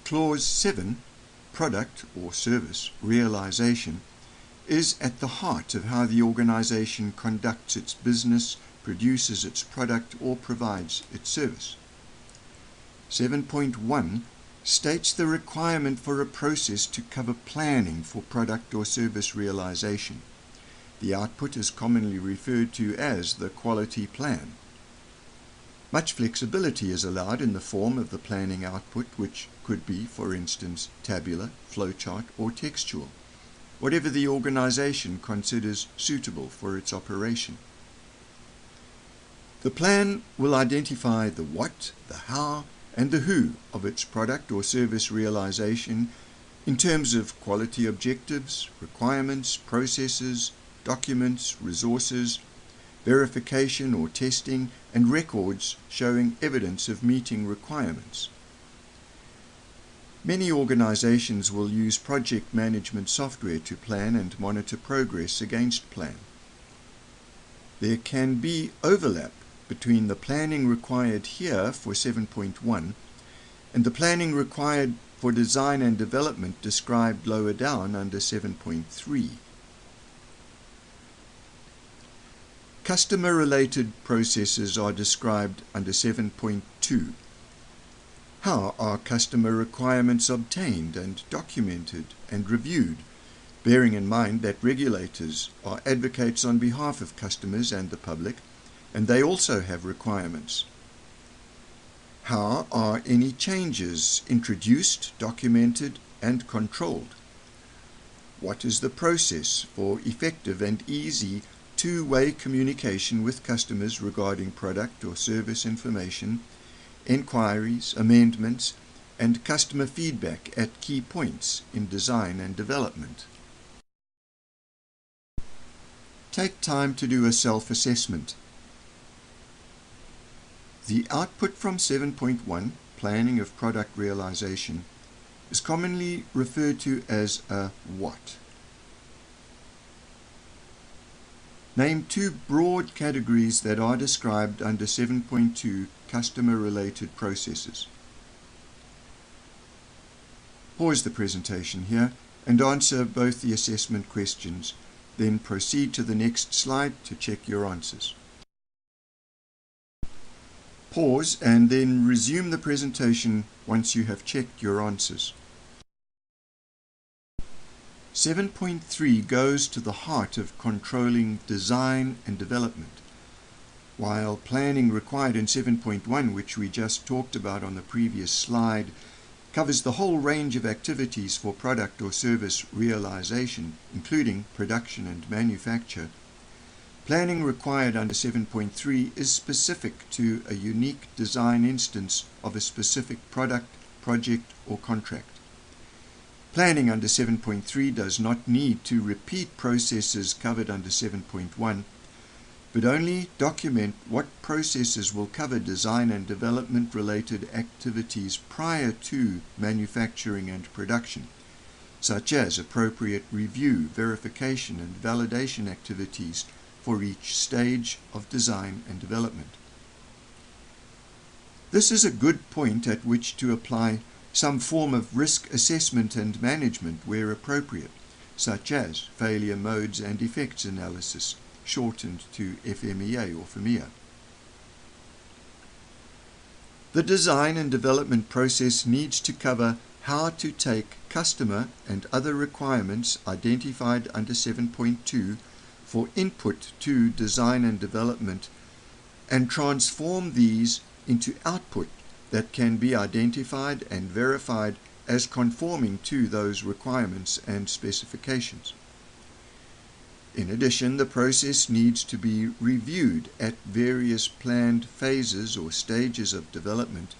Clause 7, product or service realization, is at the heart of how the organization conducts its business, produces its product, or provides its service. 7.1 states the requirement for a process to cover planning for product or service realization. The output is commonly referred to as the quality plan. Much flexibility is allowed in the form of the planning output, which could be, for instance, tabular, flowchart, or textual, whatever the organization considers suitable for its operation. The plan will identify the what, the how, and the who of its product or service realization in terms of quality objectives, requirements, processes, documents, resources, verification or testing, and records showing evidence of meeting requirements. Many organizations will use project management software to plan and monitor progress against plan. There can be overlap between the planning required here for 7.1 and the planning required for design and development described lower down under 7.3. Customer-related processes are described under 7.2. How are customer requirements obtained and documented and reviewed, bearing in mind that regulators are advocates on behalf of customers and the public, and they also have requirements? How are any changes introduced, documented, and controlled? What is the process for effective and easy two-way communication with customers regarding product or service information, inquiries, amendments, and customer feedback at key points in design and development? Take time to do a self-assessment. The output from 7.1, Planning of Product Realization, is commonly referred to as a what. Name two broad categories that are described under 7.2 Customer-Related Processes. Pause the presentation here and answer both the assessment questions, then proceed to the next slide to check your answers. Pause and then resume the presentation once you have checked your answers. 7.3 goes to the heart of controlling design and development, while planning required in 7.1, which we just talked about on the previous slide, covers the whole range of activities for product or service realization, including production and manufacture. Planning required under 7.3 is specific to a unique design instance of a specific product, project, or contract. Planning under 7.3 does not need to repeat processes covered under 7.1, but only document what processes will cover design and development related activities prior to manufacturing and production, such as appropriate review, verification, and validation activities for each stage of design and development. This is a good point at which to apply some form of risk assessment and management where appropriate, such as failure modes and effects analysis, shortened to FMEA or FMEA. The design and development process needs to cover how to take customer and other requirements identified under 7.2 for input to design and development and transform these into output that can be identified and verified as conforming to those requirements and specifications. In addition, the process needs to be reviewed at various planned phases or stages of development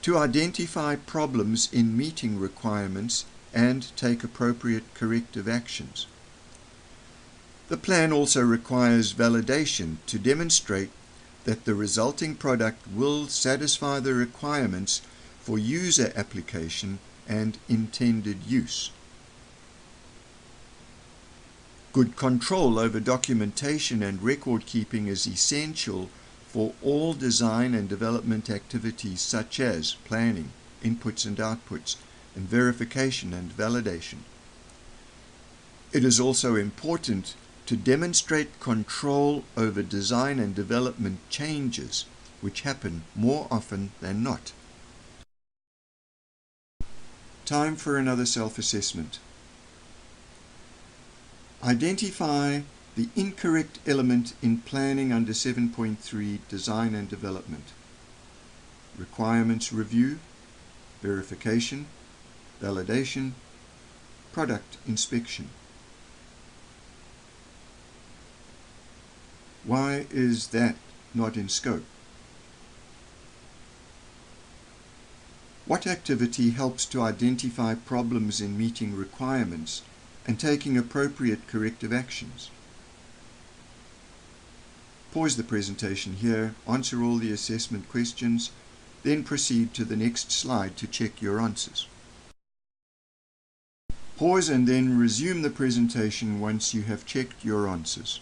to identify problems in meeting requirements and take appropriate corrective actions. The plan also requires validation to demonstrate that the resulting product will satisfy the requirements for user application and intended use. Good control over documentation and record keeping is essential for all design and development activities such as planning, inputs and outputs, and verification and validation. It is also important to demonstrate control over design and development changes, which happen more often than not. Time for another self-assessment. Identify the incorrect element in planning under 7.3 Design and Development. Requirements review, verification, validation, product inspection. Why is that not in scope? What activity helps to identify problems in meeting requirements and taking appropriate corrective actions? Pause the presentation here, answer all the assessment questions, then proceed to the next slide to check your answers. Pause and then resume the presentation once you have checked your answers.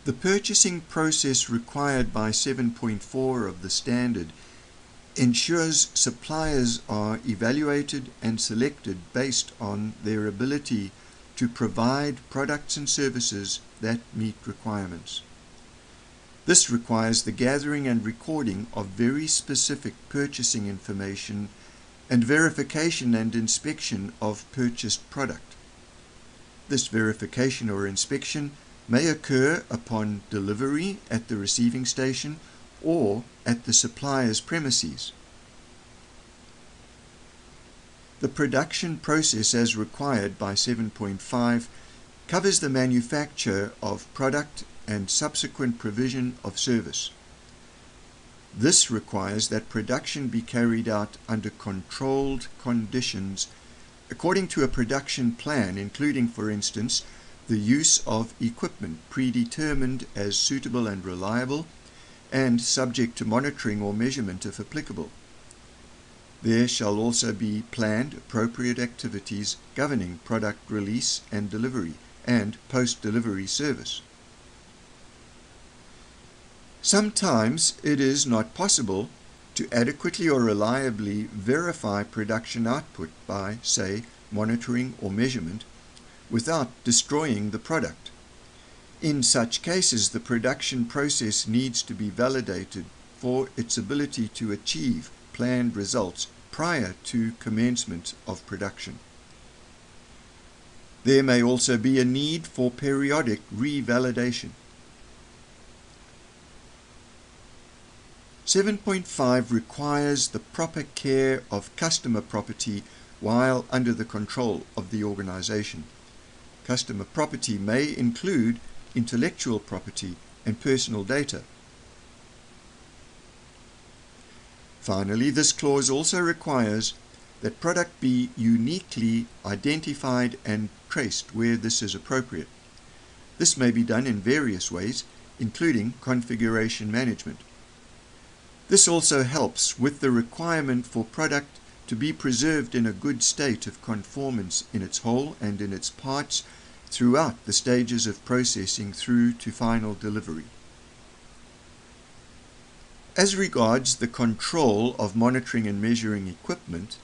The purchasing process required by 7.4 of the standard ensures suppliers are evaluated and selected based on their ability to provide products and services that meet requirements. This requires the gathering and recording of very specific purchasing information and verification and inspection of purchased product. This verification or inspection may occur upon delivery at the receiving station or at the supplier's premises. The production process as required by 7.5 covers the manufacture of product and subsequent provision of service. This requires that production be carried out under controlled conditions according to a production plan, including, for instance, the use of equipment predetermined as suitable and reliable and subject to monitoring or measurement if applicable. There shall also be planned appropriate activities governing product release and delivery and post-delivery service. Sometimes it is not possible to adequately or reliably verify production output by, say, monitoring or measurement without destroying the product. In such cases, the production process needs to be validated for its ability to achieve planned results prior to commencement of production. There may also be a need for periodic revalidation. 7.5 requires the proper care of customer property while under the control of the organization. Customer property may include intellectual property and personal data. Finally, this clause also requires that product be uniquely identified and traced where this is appropriate. This may be done in various ways, including configuration management. This also helps with the requirement for product to be preserved in a good state of conformance in its whole and in its parts throughout the stages of processing through to final delivery. As regards the control of monitoring and measuring equipment,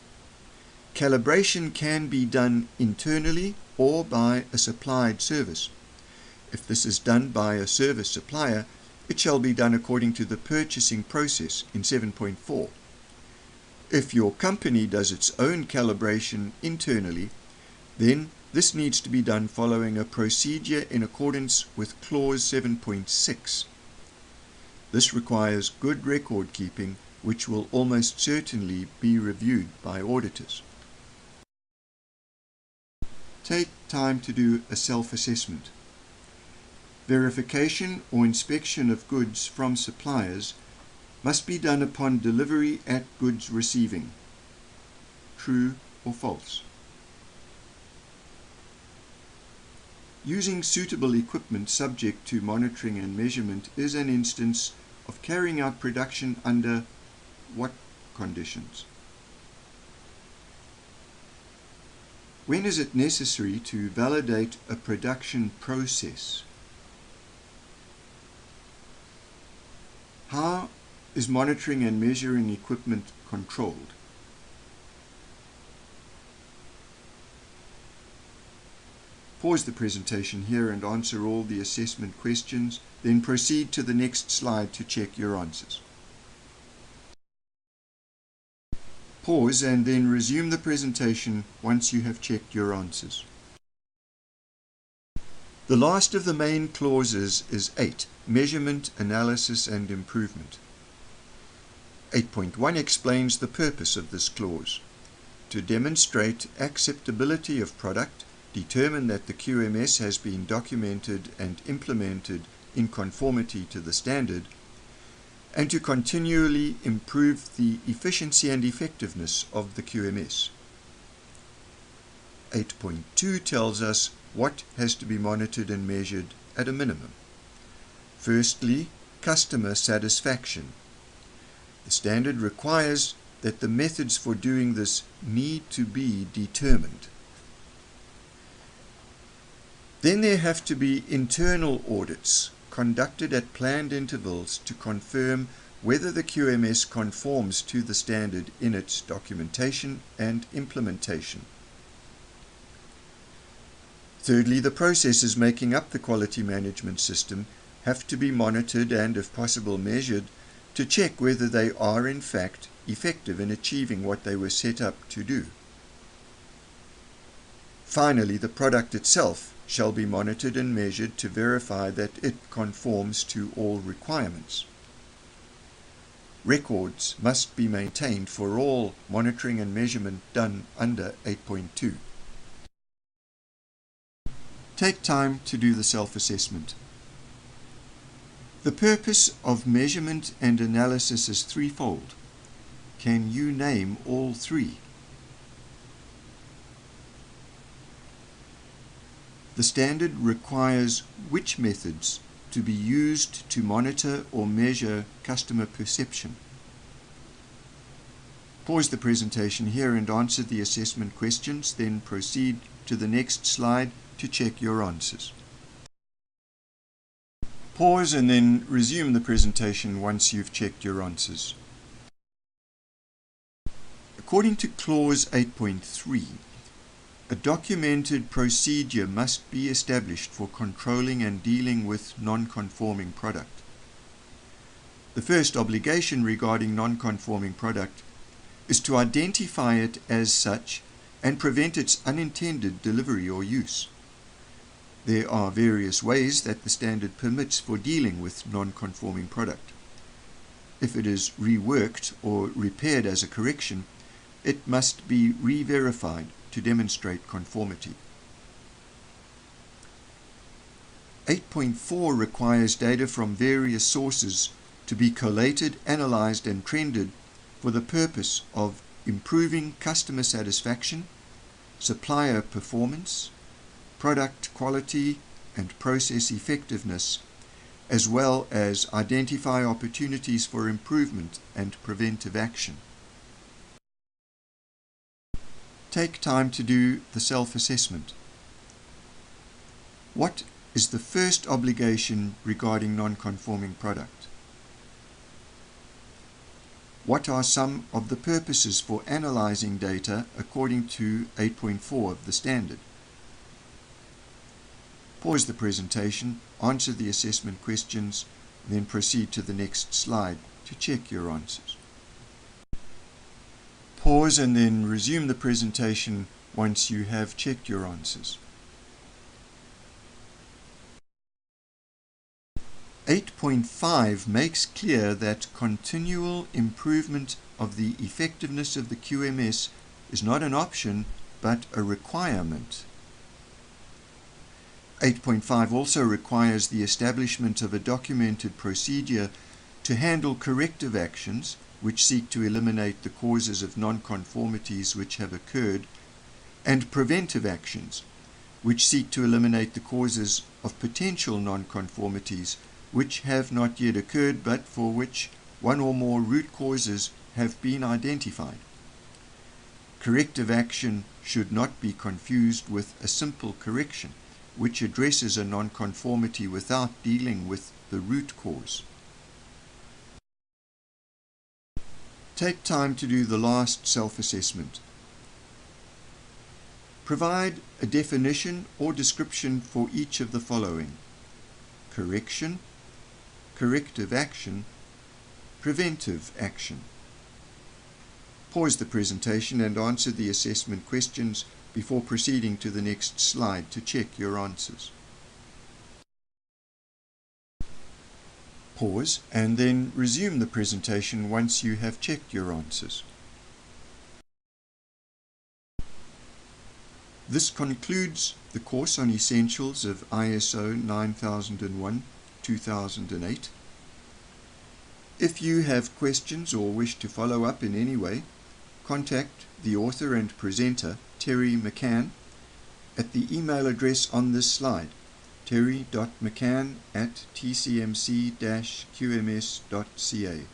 calibration can be done internally or by a supplied service. If this is done by a service supplier, it shall be done according to the purchasing process in 7.4. If your company does its own calibration internally, then this needs to be done following a procedure in accordance with Clause 7.6. This requires good record keeping, which will almost certainly be reviewed by auditors. Take time to do a self-assessment. Verification or inspection of goods from suppliers must be done upon delivery at goods receiving. True or false? Using suitable equipment subject to monitoring and measurement is an instance of carrying out production under what conditions? When is it necessary to validate a production process? How is monitoring and measuring equipment controlled? Pause the presentation here and answer all the assessment questions, then proceed to the next slide to check your answers. Pause and then resume the presentation once you have checked your answers. The last of the main clauses is 8, Measurement, Analysis and Improvement. 8.1 explains the purpose of this clause: to demonstrate acceptability of product, determine that the QMS has been documented and implemented in conformity to the standard, and to continually improve the efficiency and effectiveness of the QMS. 8.2 tells us what has to be monitored and measured at a minimum. Firstly, customer satisfaction. The standard requires that the methods for doing this need to be determined. Then there have to be internal audits conducted at planned intervals to confirm whether the QMS conforms to the standard in its documentation and implementation. Thirdly, the processes making up the quality management system have to be monitored and, if possible, measured to check whether they are in fact effective in achieving what they were set up to do. Finally, the product itself shall be monitored and measured to verify that it conforms to all requirements. Records must be maintained for all monitoring and measurement done under 8.2. Take time to do the self-assessment. The purpose of measurement and analysis is threefold. Can you name all three? The standard requires which methods to be used to monitor or measure customer perception? Pause the presentation here and answer the assessment questions, then proceed to the next slide to check your answers. Pause and then resume the presentation once you've checked your answers. According to clause 8.3, a documented procedure must be established for controlling and dealing with non-conforming product. The first obligation regarding non-conforming product is to identify it as such and prevent its unintended delivery or use. There are various ways that the standard permits for dealing with non-conforming product. If it is reworked or repaired as a correction, it must be re-verified to demonstrate conformity. 8.4 requires data from various sources to be collated, analyzed and trended for the purpose of improving customer satisfaction, supplier performance, product quality and process effectiveness, as well as identify opportunities for improvement and preventive action. Take time to do the self-assessment. What is the first obligation regarding non-conforming product? What are some of the purposes for analyzing data according to 8.4 of the standard? Pause the presentation, answer the assessment questions, then proceed to the next slide to check your answers. Pause and then resume the presentation once you have checked your answers. 8.5 makes clear that continual improvement of the effectiveness of the QMS is not an option but a requirement. 8.5 also requires the establishment of a documented procedure to handle corrective actions which seek to eliminate the causes of non-conformities which have occurred, and preventive actions which seek to eliminate the causes of potential non-conformities which have not yet occurred but for which one or more root causes have been identified. Corrective action should not be confused with a simple correction, which addresses a non-conformity without dealing with the root cause. Take time to do the last self-assessment. Provide a definition or description for each of the following: correction, corrective action, preventive action. Pause the presentation and answer the assessment questions before proceeding to the next slide to check your answers. Pause and then resume the presentation once you have checked your answers. This concludes the course on Essentials of ISO 9001-2008. If you have questions or wish to follow up in any way, contact the author and presenter, Terry McCann, at the email address on this slide, terry.mccann@tcmc-qms.ca.